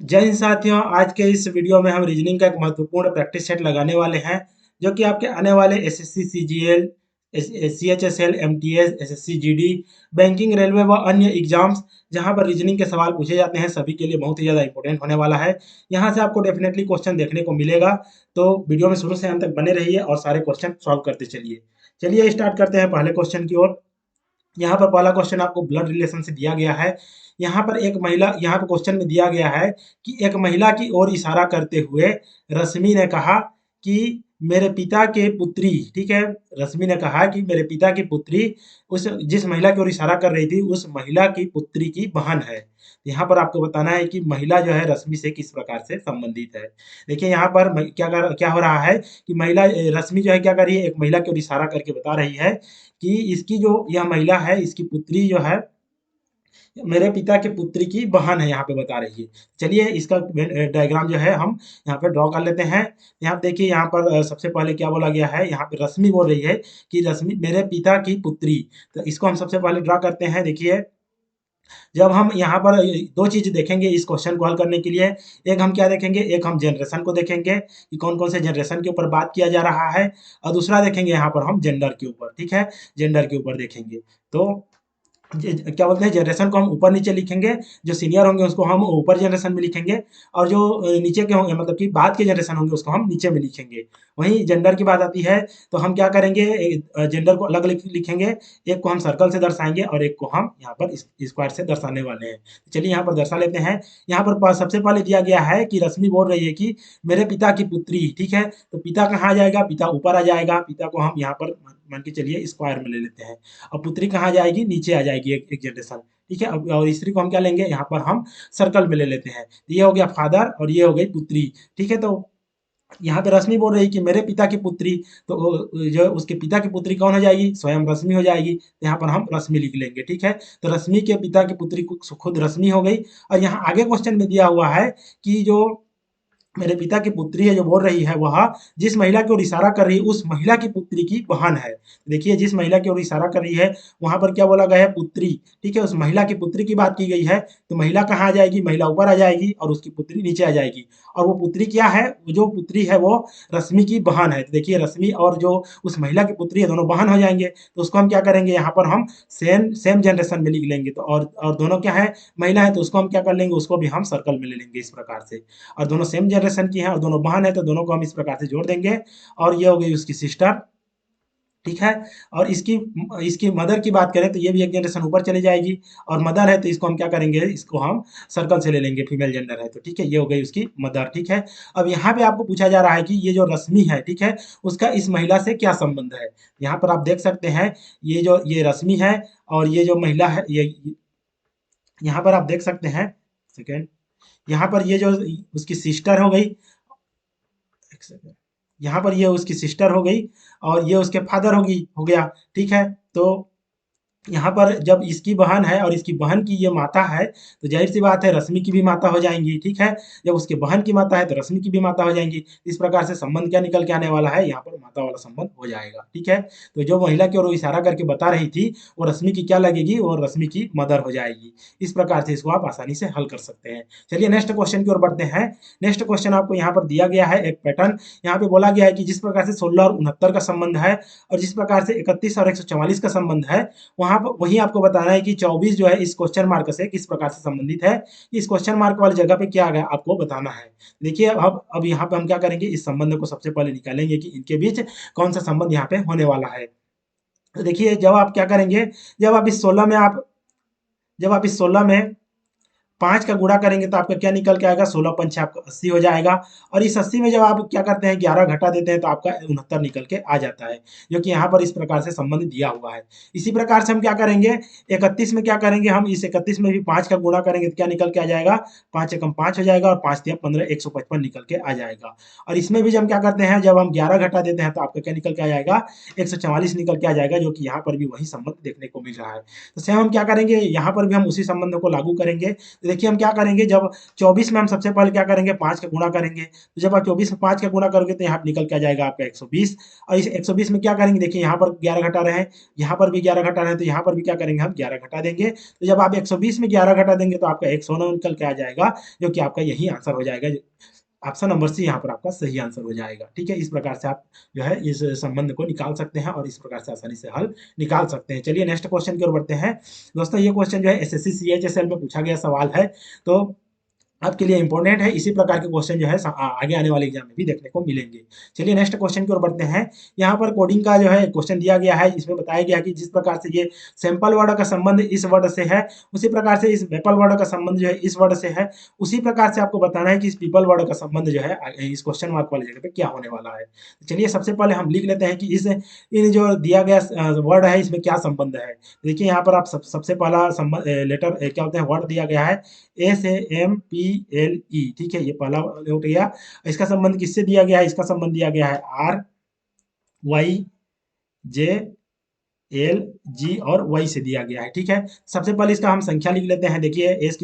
जय हिंद साथियों। आज के इस वीडियो में हम रीजनिंग का एक महत्वपूर्ण प्रैक्टिस सेट लगाने वाले हैं जो कि आपके आने वाले SSC CGL, CHSL, MTS, SSC GD, banking, railway व अन्य एग्जाम्स जहां पर रीजनिंग के सवाल पूछे जाते हैं सभी के लिए बहुत ही ज़्यादा इंपॉर्टेंट होने वाला है। यहां से आपको डेफिनेटली क्वेश्चन देखने को मिलेगा। तो वीडियो में शुरू से अंत तक बने रहिए और सारे क्वेश्चन सॉल्व करते चलिए। चलिए स्टार्ट करते हैं पहले क्वेश्चन की ओर। यहाँ पर पहला क्वेश्चन आपको ब्लड रिलेशन से दिया गया है। यहाँ पर एक महिला, यहाँ पर क्वेश्चन में दिया गया है कि एक महिला की ओर इशारा करते हुए रश्मि ने कहा कि मेरे पिता के पुत्री, ठीक है। रश्मि ने कहा कि मेरे पिता की पुत्री, उस जिस महिला की ओर इशारा कर रही थी उस महिला की पुत्री की बहन है। यहाँ पर आपको बताना है कि महिला जो है रश्मि से किस प्रकार से संबंधित है। देखिए यहाँ पर क्या हो रहा है कि महिला रश्मि जो है क्या कर रही है, एक महिला की ओर इशारा करके बता रही है कि इसकी जो यह महिला है इसकी पुत्री जो है मेरे पिता के पुत्री की बहन है, यहाँ पे बता रही है। चलिए इसका डायग्राम जो है हम यहाँ पे ड्रॉ कर लेते हैं। यहाँ पे देखिए, यहाँ पर सबसे पहले क्या बोला गया है, यहाँ पे रश्मि बोल रही है कि रश्मि मेरे पिता की पुत्री। तो इसको हम सबसे पहले ड्रॉ करते हैं। देखिए, जब हम यहाँ पर दो चीज देखेंगे इस क्वेश्चन को हल करने के लिए। एक हम क्या देखेंगे, एक हम जनरेशन को देखेंगे कि कौन कौन से जनरेशन के ऊपर बात किया जा रहा है, और दूसरा देखेंगे यहाँ पर हम जेंडर के ऊपर, ठीक है। जेंडर के ऊपर देखेंगे तो क्या बोलते हैं, जनरेशन को हम ऊपर नीचे लिखेंगे। जो सीनियर होंगे उसको हम ऊपर जनरेशन में लिखेंगे, और जो नीचे के होंगे मतलब कि बाद के जनरेशन होंगे उसको हम नीचे में लिखेंगे। वहीं जेंडर की बात आती है तो हम क्या करेंगे, जेंडर को अलग लिखेंगे। एक को हम सर्कल से दर्शाएंगे और एक को हम यहाँ पर स्क्वायर से दर्शाने वाले हैं। चलिए यहाँ पर दर्शा लेते हैं। यहाँ पर सबसे पहले दिया गया है कि रश्मि बोल रही है कि मेरे पिता की पुत्री, ठीक है। तो पिता कहाँ आ जाएगा, पिता ऊपर आ जाएगा। पिता को हम यहाँ पर मान के चलिए स्क्वायर में ले लेते हैं। और पुत्री कहाँ जाएगी, नीचे आ जाएगी एक जनरेशन, ठीक है। और स्त्री को हम क्या लेंगे, यहाँ पर हम सर्कल में ले लेते हैं। तो ये हो गया फादर और ये हो गई पुत्री, ठीक है। तो यहाँ पे रश्मि बोल रही है कि मेरे पिता की पुत्री, तो जो उसके पिता की पुत्री कौन हो जाएगी, स्वयं रश्मि हो जाएगी। तो यहाँ पर हम रश्मि लिख लेंगे, ठीक है। तो रश्मि के पिता की पुत्री खुद रश्मि हो गई। और यहाँ आगे क्वेश्चन में दिया हुआ है कि जो मेरे पिता की पुत्री है जो बोल रही है वह जिस महिला की ओर इशारा कर रही है उस महिला की पुत्री की बहन है। देखिए, जिस महिला की ओर इशारा कर रही है वहां पर क्या बोला गया है, पुत्री, ठीक है। उस महिला की पुत्री की बात की गई है। तो महिला कहाँ आ जाएगी, महिला ऊपर आ जाएगी और उसकी पुत्री नीचे आ जाएगी। और वो पुत्री क्या है, जो पुत्री है वो रश्मि की बहन है। तो देखिए, रश्मि और जो उस महिला की पुत्री है दोनों बहन हो जाएंगे। तो उसको हम क्या करेंगे, यहाँ पर हम सेम सेम जनरेशन में लिख लेंगे। तो और दोनों क्या है, महिला है, तो उसको हम क्या कर लेंगे, उसको भी हम सर्कल में ले लेंगे इस प्रकार से। और दोनों सेम जनरेशन की हैं और दोनों बहन है तो दोनों को हम इस प्रकार से जोड़ देंगे। और ये हो गई उसकी सिस्टर, ठीक है। और इसकी इसकी मदर की बात करें तो ये भी एक जनरेशन ऊपर चली जाएगी। और मदर है तो इसको हम क्या करेंगे, इसको हम सर्कल से ले लेंगे, फीमेल जेंडर है तो, ठीक है। ये हो गई उसकी मदर, ठीक है। अब यहाँ पे आपको पूछा जा रहा है कि ये जो रश्मि है, ठीक है, उसका इस महिला से क्या संबंध है। यहाँ पर आप देख सकते हैं, ये रश्मि है और ये जो महिला है ये यहाँ पर आप देख सकते हैं। सेकेंड, यहाँ पर ये जो उसकी सिस्टर हो गई, एक सेकेंड, यहाँ पर ये उसकी सिस्टर हो गई और ये उसके फादर होगी, हो गया, ठीक है। तो यहाँ पर जब इसकी बहन है और इसकी बहन की ये माता है तो जाहिर सी बात है रश्मि की भी माता हो जाएंगी, ठीक है। जब उसके बहन की माता है तो रश्मि की भी माता हो जाएंगी। इस प्रकार से संबंध क्या निकल के आने वाला है, यहाँ पर माता वाला संबंध हो जाएगा, ठीक है। तो जो महिला की ओर वो इशारा करके बता रही थी वो रश्मि की क्या लगेगी, वो रश्मि की मदर हो जाएगी। इस प्रकार से इसको आप आसानी से हल कर सकते हैं। चलिए नेक्स्ट क्वेश्चन की ओर बढ़ते हैं। नेक्स्ट क्वेश्चन आपको यहाँ पर दिया गया है एक पैटर्न। यहाँ पे बोला गया है कि जिस प्रकार से 16 और 69 का संबंध है और जिस प्रकार से 31 और 144 का संबंध है, वहां पर वही आपको बताना है कि 24 जो है इस क्वेश्चन मार्क से किस प्रकार से संबंधित है। इस क्वेश्चन मार्क वाली जगह पे क्या आ गया आपको बताना है। देखिए, अब यहाँ पे हम क्या करेंगे, इस संबंध को सबसे पहले निकालेंगे कि इनके बीच कौन सा संबंध यहाँ पे होने वाला है। तो देखिए, जब आप क्या करेंगे, जब आप इस 16 में आप जब आप इस 16 में 5 का गुणा करेंगे तो आपका क्या निकल के आएगा, 16 पंचे आपका 80 हो जाएगा। और इस 80 में जब आप क्या करते हैं 11 घटा देते हैं तो आपका 69 निकल के आ जाता है, जो कि यहाँ पर इस प्रकार से संबंध दिया हुआ है। इसी प्रकार से हम क्या करेंगे, 31 में क्या करेंगे, हम इस 31 में भी 5 का गुणा करेंगे तो क्या निकल के आ जाएगा, 5 एकम 5 हो जाएगा और 5 तिया 15, 155 निकल के आ जाएगा। और इसमें भी जब हम क्या करते हैं, जब हम 11 घटा देते हैं तो आपका क्या निकल के आ जाएगा, 144 निकल के आ जाएगा, जो कि यहाँ पर भी वही संबंध देखने को मिल रहा है। तो सेम हम क्या करेंगे, यहाँ पर भी हम उसी संबंध को लागू करेंगे। तो देखिए हम क्या करेंगे, जब 24 में हम सबसे पहले क्या करेंगे, 5 का गुणा करेंगे। तो जब आप 24 में 5 का गुणा करोगे तो यहाँ पे निकल के आ जाएगा आपका 120। और इस 120 में क्या करेंगे, देखिए यहाँ पर 11 घटा रहे हैं, यहाँ पर भी 11 घटा रहे हैं, तो यहाँ पर भी क्या करेंगे, हम 11 घटा देंगे। तो जब आप 120 में 11 घटा देंगे तो आपका 109 निकल के आ जाएगा, जो कि आपका यही आंसर हो जाएगा। ऑप्शन नंबर सी यहाँ पर आपका सही आंसर हो जाएगा। ठीक है, इस प्रकार से आप जो है इस संबंध को निकाल सकते हैं और इस प्रकार से आसानी से हल निकाल सकते हैं। चलिए नेक्स्ट क्वेश्चन की ओर बढ़ते हैं। दोस्तों ये क्वेश्चन जो है एसएससी सीएचएसएल में पूछा गया सवाल है, तो आपके लिए इंपॉर्टेंट है। इसी प्रकार के क्वेश्चन जो है आगे आने वाले एग्जाम में भी देखने को मिलेंगे। चलिए नेक्स्ट क्वेश्चन की ओर बढ़ते हैं। यहाँ पर कोडिंग का जो है क्वेश्चन दिया गया है, इसमें बताया गया कि जिस प्रकार से ये सैंपल वर्ड का संबंध इस वर्ड से है, उसी प्रकार से इस मेपल वर्ड का संबंध जो है इस वर्ड से है, उसी प्रकार से आपको बताना है कि इस पीपल वर्ड का संबंध जो है इस क्वेश्चन मार्क वाली जगह पे क्या होने वाला है। तो चलिए सबसे पहले हम लिख लेते हैं कि इस इन जो दिया गया वर्ड है इसमें क्या संबंध है। देखिए यहाँ पर आप सबसे पहला संबंध लेटर क्या होता है, वर्ड दिया गया है SAMPLE। ठीक है, ये पहला उठ गया। इसका संबंध किससे दिया गया है, इसका संबंध दिया गया है RYJ एल जी और वाई से दिया गया है। ठीक है, सबसे पहले इसका हम संख्या लिख लेते हैं। देखिए एस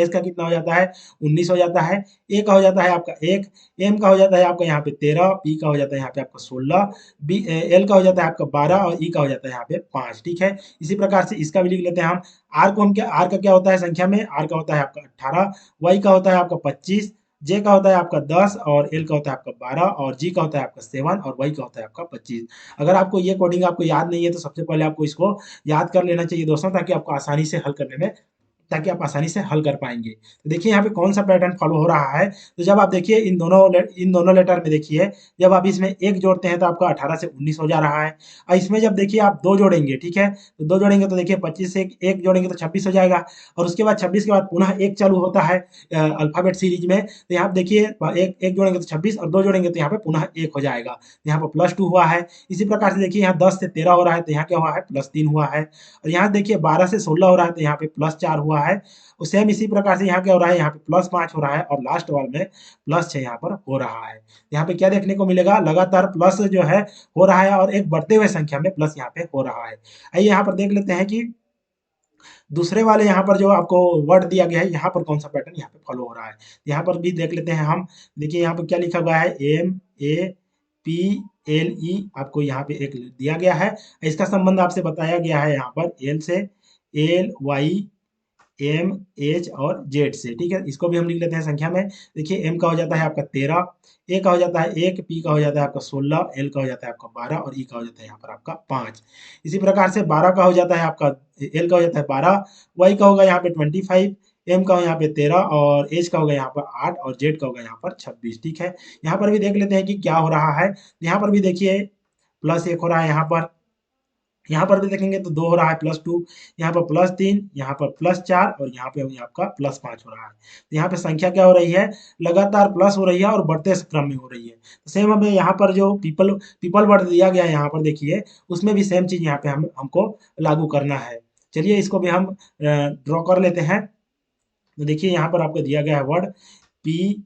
का कितना हो जाता है, 19 हो जाता है। ए का हो जाता है आपका 1, एम का हो जाता है आपका यहाँ पे 13, पी का हो जाता है यहाँ पे आपका 16, बी एल का हो जाता है आपका 12 और ई का हो जाता है यहाँ पे 5। ठीक है, इसी प्रकार से इसका भी लिख लेते हैं हम। आर का क्या होता है संख्या में, आर का होता है आपका 18, वाई का होता है आपका 25, जे का होता है आपका 10 और एल का होता है आपका 12 और जी का होता है आपका 7 और वाई का होता है आपका 25। अगर आपको ये कोडिंग आपको याद नहीं है तो सबसे पहले आपको इसको याद कर लेना चाहिए दोस्तों, ताकि आपको आसानी से हल करने में ताकि आप आसानी से हल कर पाएंगे। तो देखिए यहाँ पे कौन सा पैटर्न फॉलो हो रहा है। तो जब आप देखिए इन दोनों लेटर में देखिए, जब आप इसमें एक जोड़ते हैं तो आपका 18 से 19 हो जा रहा है। और इसमें जब देखिए आप दो जोड़ेंगे, ठीक है, तो दो जोड़ेंगे तो देखिए 25 से एक जोड़ेंगे तो 26 हो जाएगा। और उसके बाद 26 के बाद पुनः एक चालू होता है अल्फाबेट सीरीज में। तो यहाँ पे देखिए एक जोड़ेंगे तो 26 और दो जोड़ेंगे तो यहाँ पे पुनः एक हो जाएगा। यहाँ पर +2 हुआ है। इसी प्रकार से देखिए यहाँ 10 से 13 हो रहा है तो यहाँ क्या हुआ है, +3 हुआ है। और यहाँ देखिए 12 से 16 हो रहा है तो यहाँ पे +4 हुआ है। और सेम इसी प्रकार से यहाँ क्या हो रहा है, यहाँ पे +5 हो रहा है और लास्ट वाल में +6 यहाँ पर हो रहा है। यहाँ पे क्या देखने को मिलेगा, लगातार प्लस जो है हो रहा है और एक बढ़ते हुए संख्या में प्लस यहाँ पे हो रहा है। आइए यहाँ पर देख लेते हैं कि दूसरे वाले यहाँ पर जो आपको वर्ड दिया गया है, यहाँ पर कौन सा पैटर्न यहाँ पे फॉलो हो रहा है। यहाँ पर भी देख लेते हैं हम। देखिए यहाँ पर क्या लिखा हुआ है, MAPLE आपको यहाँ पे एक दिया गया है। इसका संबंध आपसे बताया गया है यहाँ पर एल से, LYMH और जेड से। ठीक है, इसको भी हम लिख लेते हैं संख्या में। देखिए एम का हो जाता है आपका 13, ए का हो जाता है 1, पी का हो जाता है आपका 16, एल का हो जाता है आपका 12 और ई का हो जाता है यहाँ पर आपका 5। इसी प्रकार से 12 का हो जाता है आपका, एल का हो जाता है 12, वाई का होगा यहाँ पे 25, एम का यहाँ पे 13 और एच का होगा यहाँ पर 8 और जेड का होगा यहाँ पर 26। ठीक है, यहाँ पर भी देख लेते हैं कि क्या हो रहा है। यहाँ पर भी देखिए +1 हो रहा है, यहाँ पर भी देखेंगे तो 2 हो रहा है, +2, यहाँ पर +3, यहाँ पर +4 और यहाँ पे आपका +5 हो रहा है। तो यहाँ पे संख्या क्या हो रही है, लगातार प्लस हो रही है और बढ़ते क्रम में हो रही है। तो सेम हमें यहाँ पर जो पीपल वर्ड दिया गया है यहाँ पर देखिए, उसमें भी सेम चीज़ यहाँ पे हमको लागू करना है। चलिए इसको भी हम ड्रॉ कर लेते हैं। तो देखिए यहाँ पर आपको दिया गया है वर्ड PEOPLE।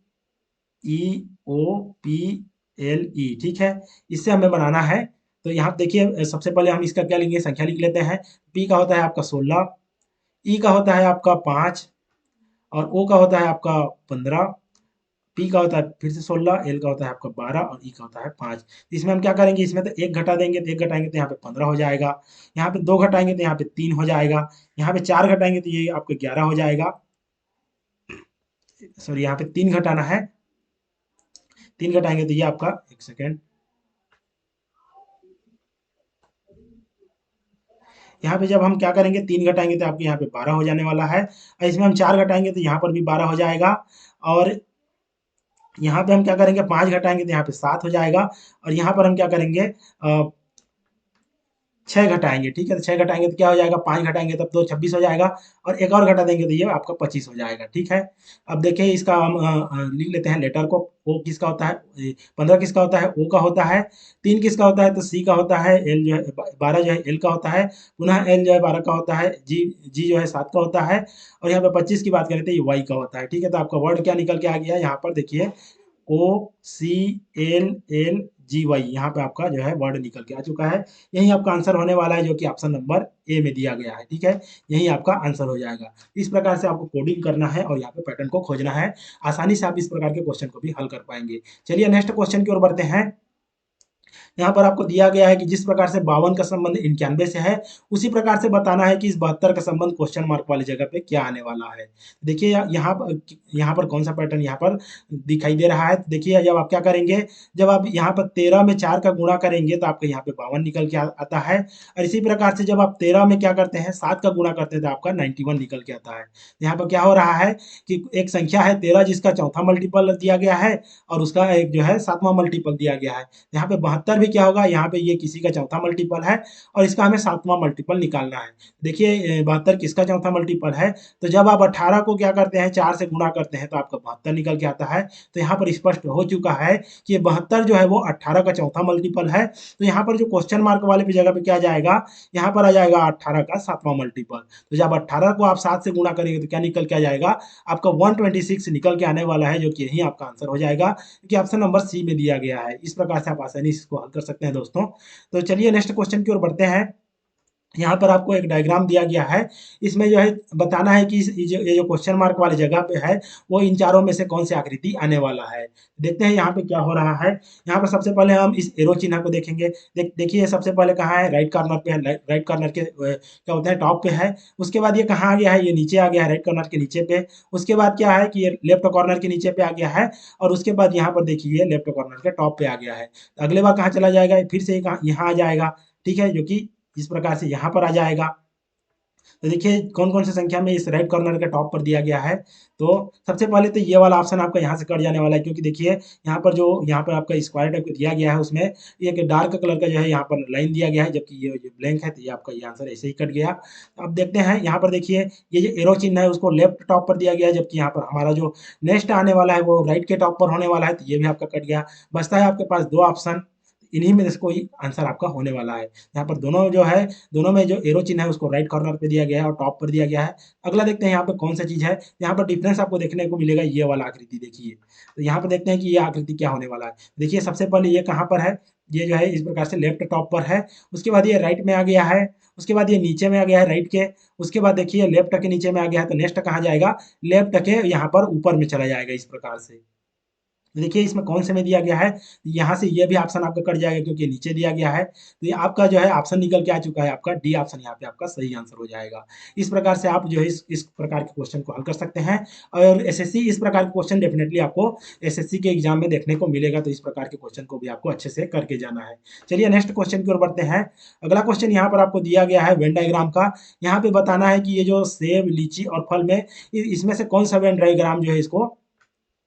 ठीक है, इससे हमें बनाना है। तो यहाँ पे देखिए सबसे पहले हम इसका क्या लिखेंगे, संख्या लिख लेते हैं। P का होता है आपका 16, E का होता है आपका 5 और O का होता है आपका 15, P का होता है फिर से 16, L का होता है आपका 12 और E का होता है 5। इसमें हम क्या करेंगे, इसमें तो एक घटा देंगे तो एक घटाएंगे तो यहाँ पे 15 हो जाएगा, यहाँ पे 2 घटाएंगे तो यहाँ पे 3 हो जाएगा, यहाँ पे 4 घटाएंगे तो ये आपका 11 हो जाएगा। सॉरी, यहाँ पे 3 घटाना है, 3 घटाएंगे तो ये आपका, एक सेकेंड, यहाँ पे जब हम क्या करेंगे 3 घटाएंगे तो आपके यहाँ पे 12 हो जाने वाला है। और इसमें हम 4 घटाएंगे तो यहाँ पर भी 12 हो जाएगा। और यहाँ पे हम क्या करेंगे 5 घटाएंगे तो यहाँ पे 7 हो जाएगा। और यहाँ पर हम क्या करेंगे 6 घटाएंगे। ठीक है, तो 6 घटाएंगे तो क्या हो जाएगा, 5 घटाएंगे तब तो 26 हो जाएगा और एक और घटा देंगे तो ये आपका 25 हो जाएगा। ठीक है, अब देखिए इसका हम लिख लेते हैं लेटर को। ओ किसका होता है, 15 किसका होता है, ओ का होता है। 3 किसका होता है, तो सी का होता है। एल जो है 12 जो है एल का होता है। पुनः एल जो है 12 का होता है। जी जो है 7 का होता है। और यहाँ पे 25 की बात करें तो ये वाई का होता है। ठीक है, तो आपका वर्ड क्या निकल के आ गया यहाँ पर देखिए OCLLGY, यहाँ पे आपका जो है वर्ड निकल के आ चुका है। यही आपका आंसर होने वाला है, जो कि ऑप्शन नंबर ए में दिया गया है। ठीक है, यही आपका आंसर हो जाएगा। इस प्रकार से आपको कोडिंग करना है और यहाँ पे पैटर्न को खोजना है। आसानी से आप इस प्रकार के क्वेश्चन को भी हल कर पाएंगे। चलिए नेक्स्ट क्वेश्चन की ओर बढ़ते हैं। यहाँ पर आपको दिया गया है कि जिस प्रकार से 52 का संबंध 91 से है, उसी प्रकार से बताना है कि इस 72 का संबंध क्वेश्चन मार्क वाली जगह पे क्या आने वाला है। देखिए यहाँ पर कौन सा पैटर्न यहाँ पर दिखाई दे रहा है। तो देखिए जब आप क्या करेंगे, जब आप यहाँ पर 13 में 4 का गुणा करेंगे तो आपका यहाँ पे 52 निकल के आता है। और इसी प्रकार से जब आप 13 में क्या करते हैं, 7 का गुणा करते हैं तो आपका 91 निकल के आता है। यहाँ पर क्या हो रहा है कि एक संख्या है 13 जिसका चौथा मल्टीपल दिया गया है और उसका एक जो है 7वां मल्टीपल दिया गया है। यहाँ पे 72 भी क्या होगा, यहाँ पे ये किसी का चौथा मल्टीपल है और इसका हमें 7वां मल्टीपल निकालना है। देखिए 72 किसका चौथा मल्टीपल है, तो जब आप 18 को क्या करते हैं 4 से गुणा करते हैं तो आपका 72 निकल के आता है। तो यहाँ पर स्पष्ट हो चुका है कि ये 72 जो है वो 18 का चौथा मल्टीपल है। तो यहाँ पर जो क्वेश्चन मार्क वाले पे जगह पे क्या आ जाएगा, यहाँ पर आ जाएगा 18 का 7वां मल्टीपल। तो जब 18 को आप 7 से गुणा करेंगे तो क्या निकल के आ जाएगा, आपका 126 निकल के आने वाला है, जो कि यही आपका आंसर हो जाएगा, क्योंकि ऑप्शन नंबर सी में दिया गया है। इस प्रकार से आप आसानी से इसको हल कर सकते हैं दोस्तों। तो चलिए नेक्स्ट क्वेश्चन की ओर बढ़ते हैं। यहाँ पर आपको एक डायग्राम दिया गया है। इसमें जो है बताना है कि ये जो क्वेश्चन मार्क वाली जगह पे है, वो इन चारों में से कौन सी आकृति आने वाला है। देखते हैं यहाँ पे क्या हो रहा है। यहाँ पर सबसे पहले हम इस एरो चिन्ह को देखेंगे। देखिए सबसे पहले कहाँ है, राइट कॉर्नर पे है। राइट कॉर्नर के क्या होता है, टॉप पे है। उसके बाद ये कहाँ आ गया है, ये नीचे आ गया है, राइट कॉर्नर के नीचे पे। उसके बाद क्या है कि ये लेफ्ट कॉर्नर के नीचे पे आ गया है और उसके बाद यहाँ पर देखिए लेफ्ट कॉर्नर के टॉप पे आ गया है। अगले बार कहाँ चला जाएगा, फिर से यहाँ आ जाएगा। ठीक है, जो कि इस प्रकार से यहाँ पर आ जाएगा। तो देखिए कौन-कौन सी संख्या में इस राइट कॉर्नर के टॉप पर दिया गया है। तो सबसे पहले तो ये वाला ऑप्शन आपका यहाँ से कट जाने वाला है, क्योंकि देखिए यहाँ पर आपका स्क्वायर टाइप का दिया गया है, उसमें एक डार्क कलर का जो है यहाँ पर लाइन दिया गया है, जबकि ये ब्लैंक है, तो ये आपका ये आंसर ऐसे ही कट गया। अब देखते हैं यहाँ पर देखिए ये जो एरो चिन्ह है उसको लेफ्ट टॉप पर दिया गया है, जबकि यहाँ पर हमारा जो नेक्स्ट आने वाला है वो राइट के टॉप पर होने वाला है, तो ये भी आपका कट गया। बचता है आपके पास 2 ऑप्शन, इन्हीं में से कोई आंसर आपका होने वाला है। यहाँ पर दोनों जो है, दोनों में जो एरो चिन्ह है उसको राइट कॉर्नर पे दिया गया है और टॉप पर दिया गया है। अगला देखते हैं यहाँ पे कौन सा चीज़ है। यहाँ पर डिफरेंस आपको देखने को मिलेगा, ये वाला आकृति देखिए। तो यहाँ पर देखते हैं कि ये आकृति क्या होने वाला है। देखिए सबसे पहले ये कहाँ पर है, ये जो है इस प्रकार से लेफ्ट टॉप पर है। उसके बाद ये राइट में आ गया है। उसके बाद ये नीचे में आ गया है राइट के। उसके बाद देखिए लेफ्ट के नीचे में आ गया है, तो नेक्स्ट कहाँ जाएगा, लेफ्ट के यहाँ पर ऊपर में चला जाएगा इस प्रकार से। देखिए इसमें कौन से में दिया गया है, यहाँ से ये भी ऑप्शन आपका कट जाएगा क्योंकि नीचे दिया गया है। तो ये आपका जो है ऑप्शन निकल के आ चुका है, आपका डी ऑप्शन यहाँ पे आपका सही आंसर हो जाएगा। इस प्रकार से आप जो है इस प्रकार के क्वेश्चन को हल कर सकते हैं। और एसएससी इस प्रकार के क्वेश्चन डेफिनेटली आपको एसएससी के एग्जाम में देखने को मिलेगा, तो इस प्रकार के क्वेश्चन को भी आपको अच्छे से करके जाना है। चलिए नेक्स्ट क्वेश्चन की ओर बढ़ते हैं। अगला क्वेश्चन यहाँ पर आपको दिया गया है वेन डायग्राम का। यहाँ पे बताना है कि ये जो सेब, लीची और फल में इसमें से कौन सा वेन डायग्राम जो है इसको,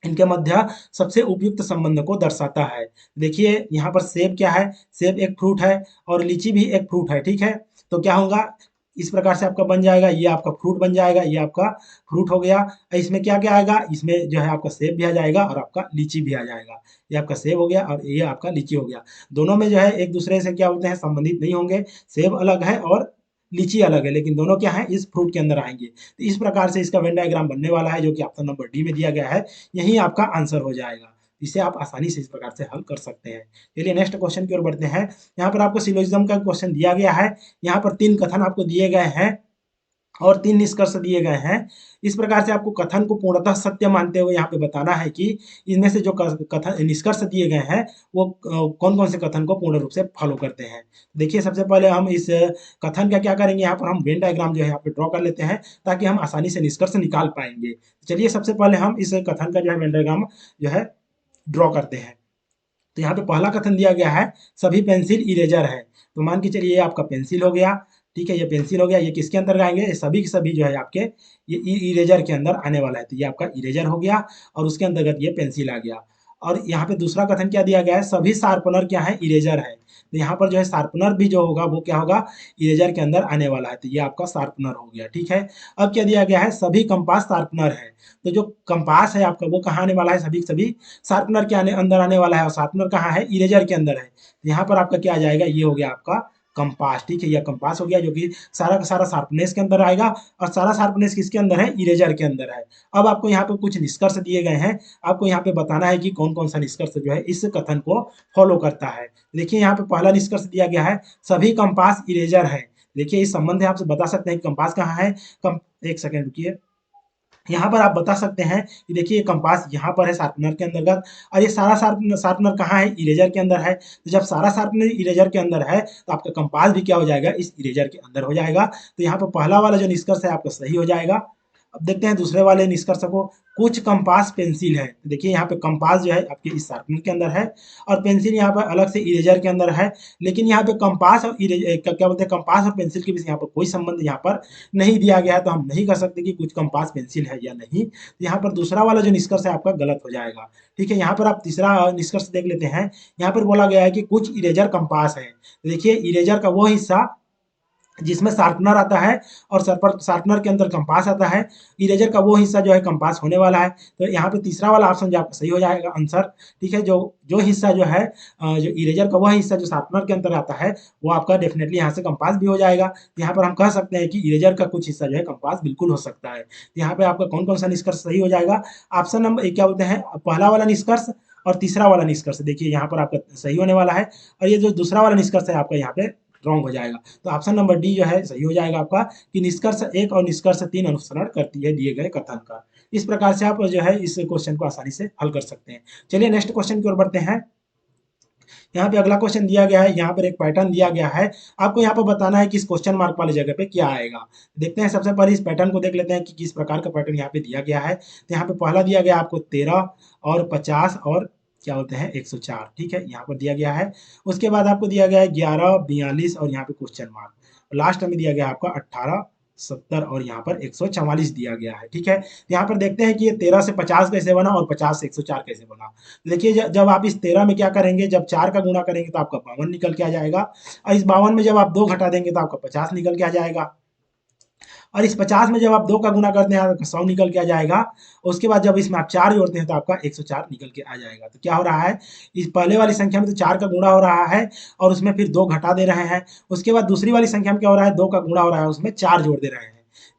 इनके मध्य सबसे उपयुक्त संबंध को दर्शाता है। देखिए यहाँ पर सेब क्या है, सेब एक फ्रूट है और लीची भी एक फ्रूट है। ठीक है, तो क्या होगा, इस प्रकार से आपका बन जाएगा, ये आपका फ्रूट बन जाएगा, ये आपका फ्रूट हो गया। इसमें क्या क्या आएगा, इसमें जो है आपका सेब भी आ जाएगा और आपका लीची भी आ जाएगा। ये आपका सेब हो गया और ये आपका लीची हो गया। दोनों में जो है एक दूसरे से क्या बोलते हैं, संबंधित नहीं होंगे। सेब अलग है और लीची अलग है, लेकिन दोनों क्या है, इस फ्रूट के अंदर आएंगे। तो इस प्रकार से इसका वेन डायग्राम बनने वाला है, जो कि ऑप्शन नंबर डी में दिया गया है। यही आपका आंसर हो जाएगा। इसे आप आसानी से इस प्रकार से हल कर सकते हैं। चलिए नेक्स्ट क्वेश्चन की ओर बढ़ते हैं। यहाँ पर आपको सिलोजिज्म का क्वेश्चन दिया गया है। यहाँ पर 3 कथन आपको दिए गए हैं और 3 निष्कर्ष दिए गए हैं। इस प्रकार से आपको कथन को पूर्णतः सत्य मानते हुए यहाँ पे बताना है कि इनमें से जो कथन निष्कर्ष दिए गए हैं वो कौन-कौन से कथन को पूर्ण रूप से फॉलो करते हैं। देखिए सबसे पहले हम इस कथन का क्या करेंगे, यहाँ पर हम वेन डायग्राम जो है यहाँ पे ड्रॉ कर लेते हैं, ताकि हम आसानी से निष्कर्ष निकाल पाएँगे। चलिए सबसे पहले हम इस कथन का जो है वेन डायग्राम जो है ड्रॉ करते हैं। तो यहाँ पे पहला कथन दिया गया है, सभी पेंसिल इरेजर है। तो मान के चलिए ये आपका पेंसिल हो गया। ठीक है, ये पेंसिल हो गया। ये किसके अंदर आएंगे, ये सभी के सभी जो है आपके ये इरेजर के अंदर आने वाला है। तो ये आपका इरेजर हो गया और उसके अंतर्गत ये पेंसिल आ गया। और यहाँ पे दूसरा कथन क्या दिया गया है, सभी शार्पनर क्या है, इरेजर है। तो यहाँ पर जो है शार्पनर भी जो होगा वो क्या होगा, इरेजर के अंदर आने वाला है। तो ये आपका शार्पनर हो गया। ठीक है, अब क्या दिया गया है, सभी कंपास शार्पनर है। तो जो कंपास है आपका वो कहाँ आने वाला है, सभी सभी शार्पनर के अंदर आने वाला है। और शार्पनर कहाँ है, इरेजर के अंदर है। यहाँ पर आपका क्या आ जाएगा, ये हो गया आपका कंपास, ठीक है, यह कंपास हो गया जो कि सारा का सारा शार्पनेस के अंदर आएगा और सारा शार्पनेस किसके अंदर है, इरेजर के अंदर है। अब आपको यहाँ पे कुछ निष्कर्ष दिए गए हैं, आपको यहाँ पे बताना है कि कौन कौन सा निष्कर्ष जो है इस कथन को फॉलो करता है। देखिए यहाँ पे पहला निष्कर्ष दिया गया है, सभी कंपास इरेजर है। देखिए इस संबंध से आप बता सकते हैं कंपास कहाँ है, एक सेकेंड रुकिए, यहाँ पर आप बता सकते हैं कि देखिए कंपास यहाँ पर है शार्पनर के अंतर्गत, और ये सारा शार्पनर शार्पनर कहाँ है, इरेजर के अंदर है। तो जब सारा शार्पनर इरेजर के अंदर है तो आपका कंपास भी क्या हो जाएगा, इस इरेजर के अंदर हो जाएगा। तो यहाँ पर पहला वाला जो निष्कर्ष है आपका सही हो जाएगा। अब देखते हैं दूसरे वाले निष्कर्ष को, कुछ कंपास पेंसिल है। तो देखिए यहाँ पे कंपास जो है आपके इस शार्पनर के अंदर है और पेंसिल यहाँ पर अलग से इरेजर के अंदर है, लेकिन यहाँ पे कंपास और क्या बोलते हैं, कंपास और पेंसिल के बीच यहाँ पर कोई संबंध यहाँ पर नहीं दिया गया है, तो हम नहीं कर सकते कि कुछ कंपास पेंसिल है या नहीं। तो यहाँ पर दूसरा वाला जो निष्कर्ष है आपका गलत हो जाएगा, ठीक है। यहाँ पर आप तीसरा निष्कर्ष देख लेते हैं, यहाँ पर बोला गया है कि कुछ इरेजर कंपास है। देखिए इरेजर का वो हिस्सा जिसमें शार्पनर आता है और शार्पनर के अंदर कंपास आता है, इरेजर का वो हिस्सा जो है कंपास होने वाला है। तो यहाँ पे तीसरा वाला ऑप्शन जो आपका सही हो जाएगा आंसर, ठीक है। जो जो हिस्सा जो है जो इरेजर का वह हिस्सा जो शार्पनर के अंदर आता है वो आपका डेफिनेटली यहाँ से कंपास भी हो जाएगा। तो यहाँ पर हम कह सकते हैं कि इरेजर का कुछ हिस्सा जो है कंपास बिल्कुल हो सकता है। तो यहाँ पे आपका कौन कौन सा निष्कर्ष सही हो जाएगा, ऑप्शन नंबर क्या बोलते हैं, पहला वाला निष्कर्ष और तीसरा वाला निष्कर्ष देखिए यहाँ पर आपका सही होने वाला है, और ये जो दूसरा वाला निष्कर्ष है आपका यहाँ पे रॉन्ग हो जाएगा। तो ऑप्शन नंबर डी जो है सही हो जाएगा आपका, कि निष्कर्ष 1 और निष्कर्ष 3 अनुसरण करती है दिए गए कथन का। इस प्रकार से आप जो है इस क्वेश्चन को आसानी से हल कर सकते हैं। चलिए नेक्स्ट क्वेश्चन की ओर बढ़ते हैं। यहाँ पे अगला क्वेश्चन दिया गया है, यहाँ पर एक पैटर्न दिया गया है, आपको यहाँ पर बताना है कि इस क्वेश्चन मार्क वाली जगह पे क्या आएगा। देखते हैं, सबसे पहले इस पैटर्न को देख लेते हैं कि किस प्रकार का पैटर्न यहाँ पे दिया गया है। तो यहाँ पे पहला दिया गया आपको 13 और 50 और क्या होते हैं 104, ठीक है, यहाँ पर दिया गया है। उसके बाद आपको दिया गया है 11, 42 और यहाँ पे क्वेश्चन मार्क, लास्ट में दिया गया आपका 18, 70 और यहाँ पर 144 दिया गया है, ठीक है। यहाँ पर देखते हैं कि ये 13 से 50 कैसे बना और 50 से 104 कैसे बना। देखिए जब आप इस 13 में क्या करेंगे, जब 4 का गुणा करेंगे तो आपका 52 निकल के आ जाएगा, और इस 52 में जब आप 2 घटा देंगे तो आपका 50 निकल के आ जाएगा, और इस 50 में जब आप 2 का गुना करते हैं तो 100 निकल के आ जाएगा। उसके बाद जब इसमें आप 4 जोड़ते हैं तो आपका 104 निकल के आ जाएगा। तो क्या हो रहा है, इस पहले वाली संख्या में तो 4 का गुणा हो रहा है और उसमें फिर 2 घटा दे रहे हैं। उसके बाद दूसरी वाली संख्या में क्या हो रहा है, 2 का गुणा हो रहा है, उसमें 4 जोड़ दे रहे हैं।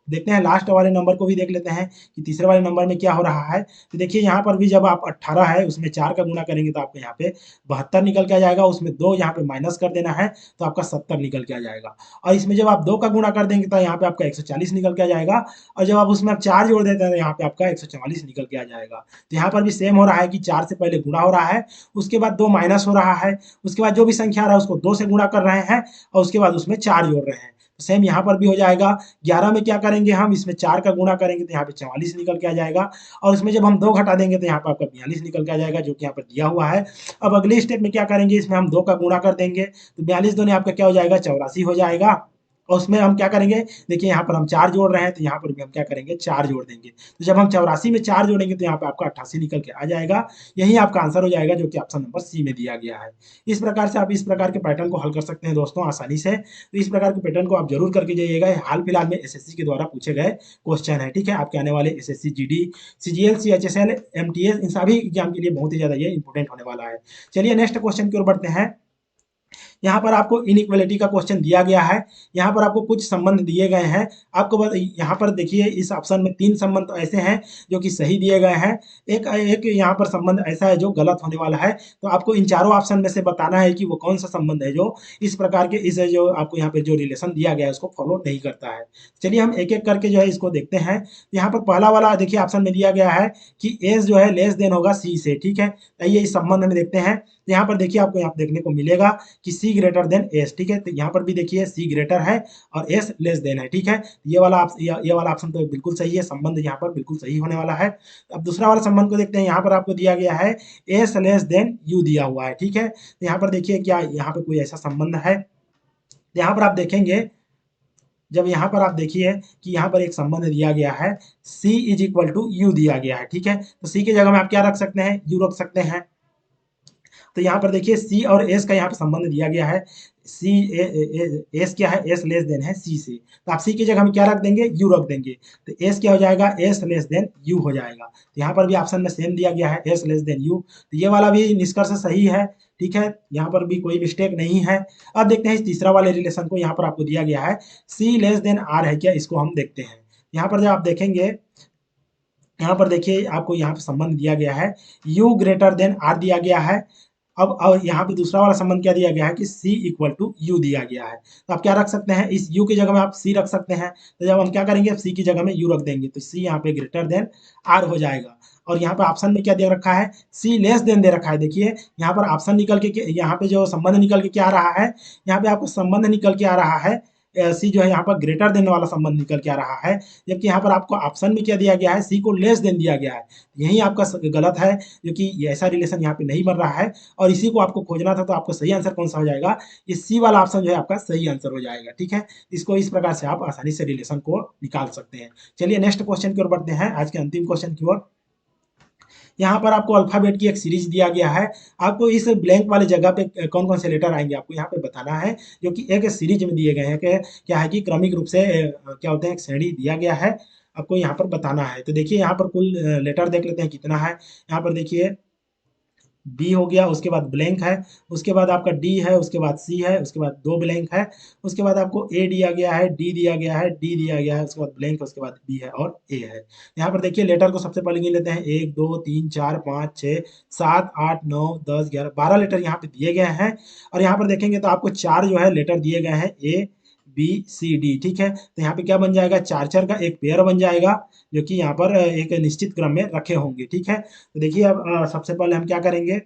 देखते हैं लास्ट वाले नंबर को भी देख लेते हैं कि तीसरे वाले नंबर में क्या हो रहा है। तो देखिए यहाँ पर भी जब आप 18 है उसमें 4 का गुणा करेंगे तो आपको यहाँ पे 72 निकल के आ जाएगा, उसमें 2 यहाँ पे माइनस कर देना है तो आपका 70 निकल के आ जाएगा, और इसमें जब आप 2 का गुणा कर देंगे तो यहाँ पे आपका 140 निकल के आ जाएगा, और जब आप उसमें आप 4 जोड़ देते हैं तो यहाँ पे आपका 144 निकल के आ जाएगा। तो यहाँ पर भी सेम हो रहा है कि 4 से पहले गुणा हो रहा है, उसके बाद 2 माइनस हो रहा है, उसके बाद जो भी संख्या आ रहा है उसको 2 से गुणा कर रहे हैं और उसके बाद उसमें 4 जोड़ रहे हैं। सेम यहाँ पर भी हो जाएगा। 11 में क्या करेंगे, हम इसमें 4 का गुणा करेंगे तो यहाँ पे 44 निकल के आ जाएगा, और इसमें जब हम 2 घटा देंगे तो यहाँ पे आपका 42 निकल के आ जाएगा, जो कि यहाँ पर दिया हुआ है। अब अगले स्टेप में क्या करेंगे, इसमें हम 2 का गुणा कर देंगे तो 42 दूनी आपका क्या हो जाएगा, 84 हो जाएगा, और उसमें हम क्या करेंगे, देखिए यहाँ पर हम 4 जोड़ रहे हैं तो यहाँ पर भी हम क्या करेंगे, 4 जोड़ देंगे। तो जब हम 84 में 4 जोड़ेंगे तो यहाँ पे आपका 88 निकल के आ जाएगा। यही आपका आंसर हो जाएगा, जो कि ऑप्शन नंबर सी में दिया गया है। इस प्रकार से आप इस प्रकार के पैटर्न को हल कर सकते हैं दोस्तों आसानी से। तो इस प्रकार के पैटर्न को आप जरूर करके जाइएगा, हाल फिलहाल में एसएससी के द्वारा पूछे गए क्वेश्चन है, ठीक है। आपके आने वाले SSC GD, CGL, CHSL, MTS, इन सभी एग्जाम के लिए बहुत ही ज्यादा ये इंपॉर्टेंट होने वाला है। चलिए नेक्स्ट क्वेश्चन की ओर बढ़ते हैं। यहाँ पर आपको इनइक्वालिटी का क्वेश्चन दिया गया है, यहाँ पर आपको कुछ संबंध दिए गए हैं। आपको यहाँ पर देखिए इस ऑप्शन में 3 संबंध तो ऐसे हैं जो कि सही दिए गए हैं, एक एक यहाँ पर संबंध ऐसा है जो गलत होने वाला है। तो आपको इन चारों ऑप्शन में से बताना है कि वो कौन सा संबंध है जो इस प्रकार के इस जो आपको यहाँ पे जो रिलेशन दिया गया है उसको फॉलो नहीं करता है। चलिए हम एक एक करके जो है इसको देखते हैं। यहाँ पर पहला वाला देखिए ऑप्शन में दिया गया है कि एस जो है लेस देन होगा सी से, ठीक है। आइए इस संबंध में देखते हैं। यहाँ पर देखिए आपको यहाँ देखने को मिलेगा कि सी ग्रेटर देन एस, ठीक है। तो यहाँ पर भी देखिए सी ग्रेटर है और एस लेस देन है, ठीक है। ये वाला ऑप्शन तो बिल्कुल सही है, संबंध यहाँ पर बिल्कुल सही होने वाला है। अब दूसरा वाला संबंध को देखते हैं। यहाँ पर आपको दिया गया है एस लेस देन यू दिया हुआ है, ठीक है। तो यहाँ पर देखिए क्या यहाँ पे कोई ऐसा संबंध है, यहाँ पर आप देखेंगे, जब यहाँ पर आप देखिए कि यहाँ पर एक संबंध दिया गया है C is equal to U दिया गया है, ठीक है। तो C की जगह में आप क्या रख सकते हैं, यू रख सकते हैं। तो यहाँ पर देखिए सी और एस का यहाँ पे संबंध दिया गया है। सी एस क्या है, एस लेस देन है सी से, तो आप सी की जगह हम क्या रख देंगे, यू रख देंगे। तो एस क्या हो जाएगा, एस लेस देन यू हो जाएगा। तो यहाँ पर भी ऑप्शन में सेम दिया गया है, एस लेस देन यू। तो ये वाला भी निष्कर्ष सही है, ठीक है, यहाँ पर भी कोई मिस्टेक नहीं है। अब देखते हैं इस तीसरा वाले रिलेशन को, यहाँ पर आपको दिया गया है सी लेस देन आर है क्या, इसको हम देखते हैं। यहाँ पर जब आप देखेंगे, यहाँ पर देखिए आपको यहाँ पे संबंध दिया गया है u ग्रेटर देन r दिया गया है। अब यहाँ पे दूसरा वाला संबंध क्या दिया गया है कि c इक्वल टू यू दिया गया है। तो आप क्या रख सकते हैं, इस u की जगह में आप c रख सकते हैं। तो जब हम क्या करेंगे, c की जगह में u रख देंगे तो c यहाँ पे ग्रेटर देन r हो जाएगा। और यहाँ पे ऑप्शन में क्या दे रखा है, c लेस देन दे रखा है। देखिए यहाँ पर ऑप्शन निकल के यहाँ पे जो संबंध निकल के क्या आ रहा है, यहाँ पे आपको संबंध निकल के आ रहा है सी जो है यहाँ पर ग्रेटर देन वाला संबंध निकल के आ रहा है। जबकि यहाँ पर आपको ऑप्शन में क्या दिया गया है, सी को लेस देन दिया गया है। यही आपका गलत है, क्योंकि ये ऐसा रिलेशन यहाँ पे नहीं बन रहा है और इसी को आपको खोजना था। तो आपको सही आंसर कौन सा हो जाएगा, ये सी वाला ऑप्शन जो है आपका सही आंसर हो जाएगा, ठीक है। इसको इस प्रकार से आप आसानी से रिलेशन को निकाल सकते हैं। चलिए नेक्स्ट क्वेश्चन की ओर बढ़ते हैं, आज के अंतिम क्वेश्चन की ओर। यहाँ पर आपको अल्फाबेट की एक सीरीज दिया गया है। आपको इस ब्लैंक वाले जगह पे कौन कौन से लेटर आएंगे आपको यहाँ पे बताना है, जो कि एक सीरीज में दिए गए हैं कि क्या है कि क्रमिक रूप से क्या होते हैं, एक श्रेणी दिया गया है, आपको यहाँ पर बताना है। तो देखिए यहाँ पर कुल लेटर देख लेते हैं कितना है। यहाँ पर देखिए बी हो गया, उसके बाद ब्लैंक है, उसके बाद आपका डी है, उसके बाद सी है, उसके बाद दो ब्लैंक है, उसके बाद आपको ए दिया गया है, डी दिया गया है, डी दिया गया है, उसके बाद ब्लैंक, उसके बाद बी है और ए है। यहाँ पर देखिए लेटर को सबसे पहले गिन लेते हैं, 1 2 3 4 5 6 7 8 9 10 11 12 लेटर यहाँ पे दिए गए हैं। और यहाँ पर देखेंगे तो आपको 4 जो है लेटर दिए गए हैं, ए बी सी डी, ठीक है। तो यहाँ पे क्या बन जाएगा, चार चार का एक पेयर बन जाएगा, जो कि यहाँ पर एक निश्चित क्रम में रखे होंगे, ठीक है। तो देखिए अब सबसे पहले हम क्या करेंगे,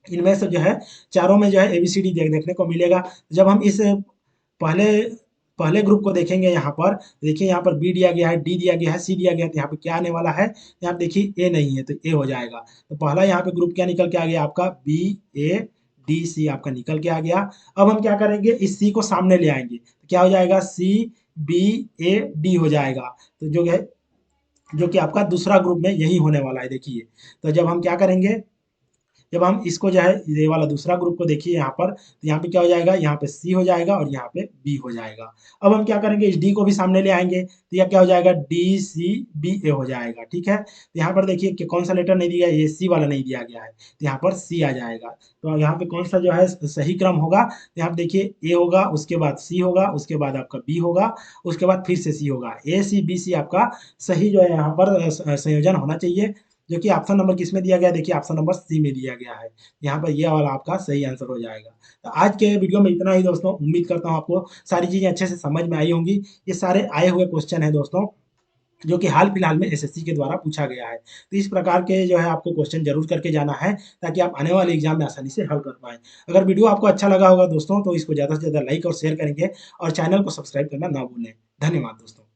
इनमें से जो है चारों में जो है एबीसीडी देखने को मिलेगा। जब हम इस पहले पहले ग्रुप को देखेंगे, यहाँ पर देखिए, यहाँ पर बी दिया गया है, डी दिया गया है, सी दिया गया है, तो यहाँ पे क्या आने वाला है, यहाँ पे देखिए ए नहीं है तो ए हो जाएगा। तो पहला यहाँ पे ग्रुप क्या निकल के आ गया आपका, बी ए डी सी आपका निकल के आ गया। अब हम क्या करेंगे, इस सी को सामने ले आएंगे तो क्या हो जाएगा, सी बी ए डी हो जाएगा। तो जो है, जो कि आपका दूसरा ग्रुप में यही होने वाला है, देखिए। तो जब हम क्या करेंगे, जब हम इसको जो है ये वाला दूसरा ग्रुप को देखिए यहाँ पर, तो यहाँ पे क्या हो जाएगा, यहाँ पे सी हो जाएगा और यहाँ पे बी हो जाएगा। अब हम क्या करेंगे, इस डी को भी सामने ले आएंगे तो यह क्या हो जाएगा, डी सी बी ए हो जाएगा, ठीक है। तो यहाँ पर देखिए कि कौन सा लेटर नहीं दिया, ये सी वाला नहीं दिया गया है, तो यहाँ पर सी आ जाएगा। तो यहाँ पे कौन सा जो है सही क्रम होगा, तो यहाँ पे देखिए ए होगा, उसके बाद सी होगा, उसके बाद आपका बी होगा, उसके बाद फिर से सी होगा, ए सी बी सी आपका सही जो है यहाँ पर संयोजन होना चाहिए, जो कि ऑप्शन नंबर किसमें दिया गया है, देखिए ऑप्शन नंबर सी में दिया गया है। यहाँ पर ये वाला आपका सही आंसर हो जाएगा। तो आज के वीडियो में इतना ही दोस्तों, उम्मीद करता हूँ आपको सारी चीज़ें अच्छे से समझ में आई होंगी। ये सारे आए हुए क्वेश्चन हैं दोस्तों, जो कि हाल फिलहाल में एसएससी के द्वारा पूछा गया है। तो इस प्रकार के जो है आपको क्वेश्चन जरूर करके जाना है, ताकि आप आने वाले एग्जाम में आसानी से हल कर पाएँ। अगर वीडियो आपको अच्छा लगा होगा दोस्तों, तो इसको ज़्यादा से ज़्यादा लाइक और शेयर करेंगे और चैनल को सब्सक्राइब करना ना भूलें। धन्यवाद दोस्तों।